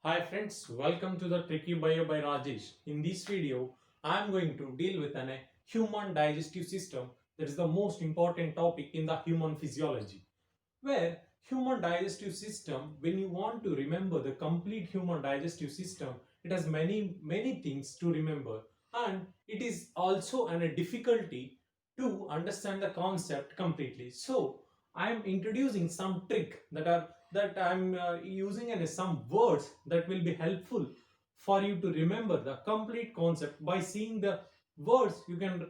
Hi friends, welcome to the Tricky Bio by Rajesh. In this video, I am going to deal with a human digestive system that is the most important topic in the human physiology. Where human digestive system, when you want to remember the complete human digestive system, it has many things to remember, and it is also a difficulty to understand the concept completely. So I am introducing some trick that I'm using in some words that will be helpful for you to remember the complete concept. By seeing the words, you can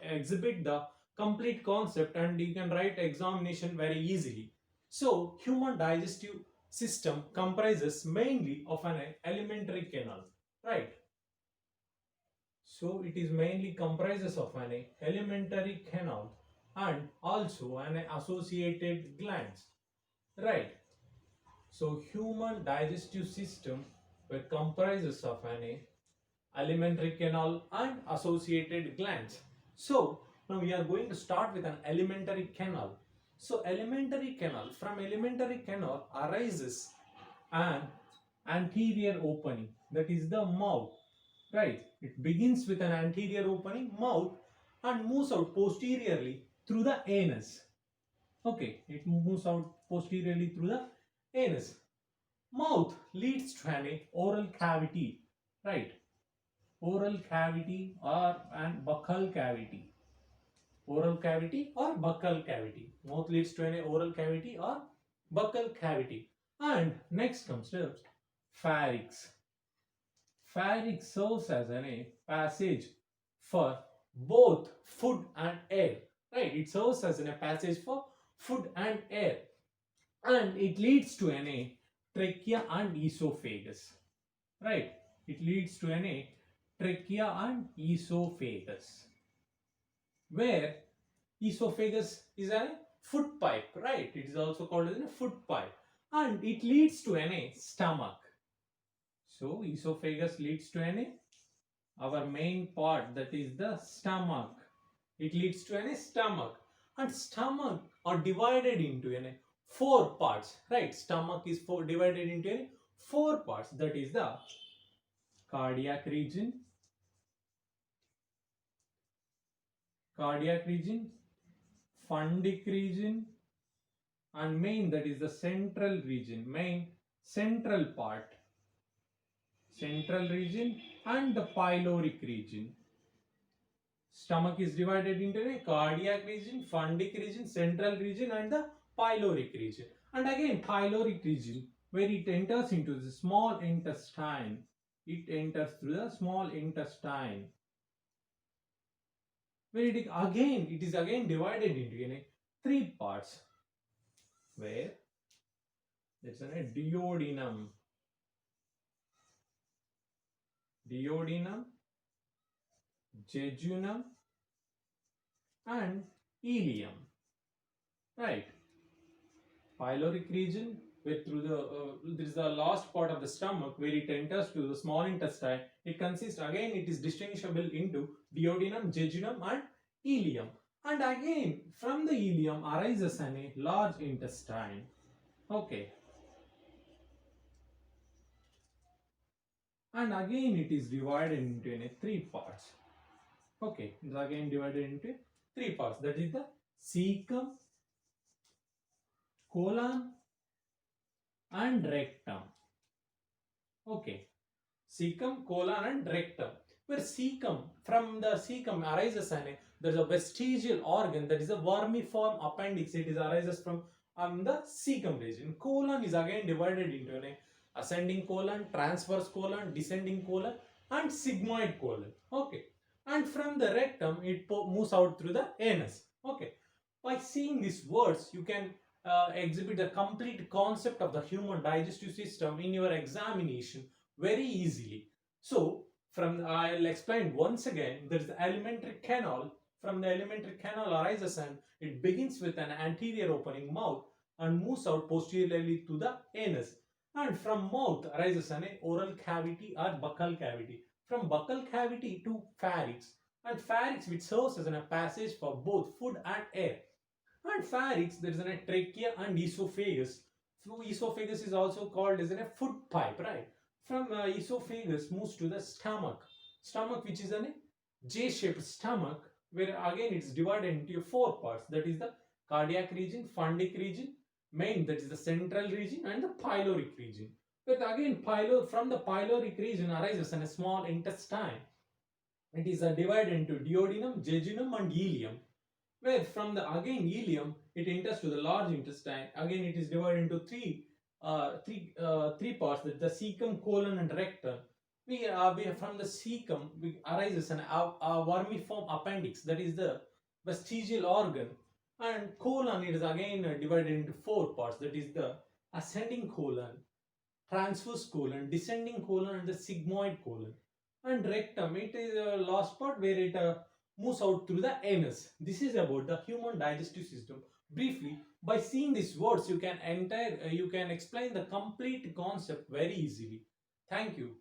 exhibit the complete concept and you can write examination very easily. So human digestive system comprises mainly of an alimentary canal, right? So it is mainly comprises of an alimentary canal and also an associated glands, right? So human digestive system were comprises of an alimentary canal and associated glands. So now we are going to start with an alimentary canal. So alimentary canal, from alimentary canal arises an anterior opening, that is the mouth, right? It begins with an anterior opening, mouth, and moves out posteriorly through the anus. Okay, it moves out posteriorly through the anus. Mouth leads to an oral cavity, right? Oral cavity or an buccal cavity. Oral cavity or buccal cavity. Mouth leads to an oral cavity or buccal cavity. And next comes the pharynx. Pharynx serves as a passage for both food and air. Right? It serves as a passage for food and air. And it leads to a trachea and esophagus. Right? It leads to a trachea and esophagus, where esophagus is a food pipe, right? It is also called as a food pipe, and it leads to a stomach. So esophagus leads to a our main part, that is the stomach. It leads to a stomach, and stomach are divided into a four parts, right? Stomach is divided into a four parts, that is the cardiac region, cardiac region, fundic region, and main, that is the central region, main central part, central region, and the pyloric region. Stomach is divided into a cardiac region, fundic region, central region, and the pyloric region. And again, pyloric region, where it enters into the small intestine. It enters through the small intestine. Where it is again divided into three parts. Where there's a duodenum, duodenum, jejunum, and ileum, right? Pyloric region, where through the there is the last part of the stomach where it enters to the small intestine. It consists, again it is distinguishable into duodenum, jejunum, and ileum. And again from the ileum arises a large intestine. Okay, and again it is divided into three parts. Okay, it is again divided into three parts, that is the cecum, colon, and rectum. Okay, cecum, colon, and rectum. Where cecum, from the cecum arises there is a vestigial organ, that is a vermiform appendix. It is arises from the cecum region. Colon is again divided into an ascending colon, transverse colon, descending colon, and sigmoid colon. Okay, and from the rectum it moves out through the anus. Okay, by seeing these words, you can exhibit the complete concept of the human digestive system in your examination very easily. So, I'll explain once again. There is the alimentary canal. From the alimentary canal arises, and it begins with an anterior opening mouth and moves out posteriorly to the anus. And from mouth arises an oral cavity or buccal cavity. From buccal cavity to pharynx, and pharynx which serves as a passage for both food and air. And pharynx, there is a trachea and esophagus. So esophagus is also called as a food pipe, right? From esophagus moves to the stomach. Stomach, which is a J-shaped stomach, where again it's divided into four parts. That is the cardiac region, fundic region, main, that is the central region, and the pyloric region. But again, from the pyloric region arises in a small intestine. It is divided into duodenum, jejunum, and ileum. Where from the again ileum it enters to the large intestine. Again, it is divided into three parts: that the cecum, colon, and rectum. We from the cecum arises an vermiform appendix, that is the vestigial organ, and colon is again divided into four parts, that is the ascending colon, transverse colon, descending colon, and the sigmoid colon. And rectum, it is the last part where it moves out through the anus. This is about the human digestive system. Briefly, by seeing these words, you can explain the complete concept very easily. Thank you.